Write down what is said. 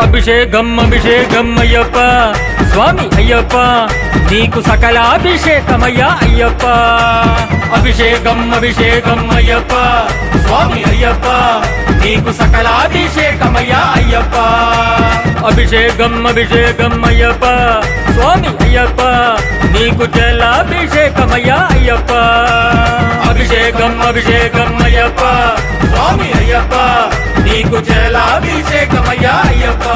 అభిషేకం అభిషేకం అయ్యప్ప స్వామి అయ్యప్ప నీకు సకల అభిషేకమయ్యా అయ్యప్ప అభిషేకం అభిషేకం అయ్యప్ప స్వామి అయ్యప్ప నీకు సకల అభిషేకమయ్యా అయ్యప్ప అభిషేకం అభిషేకం అయ్యప్ప స్వామి అయ్యప్ప నీకు జలాభిషేకమయ్యా అయ్యప్ప అభిషేకం అభిషేకం అయ్యప్ప స్వామి అయ్యప్ప నీకు జలాభిషేకమయ్యా అయ్యప్ప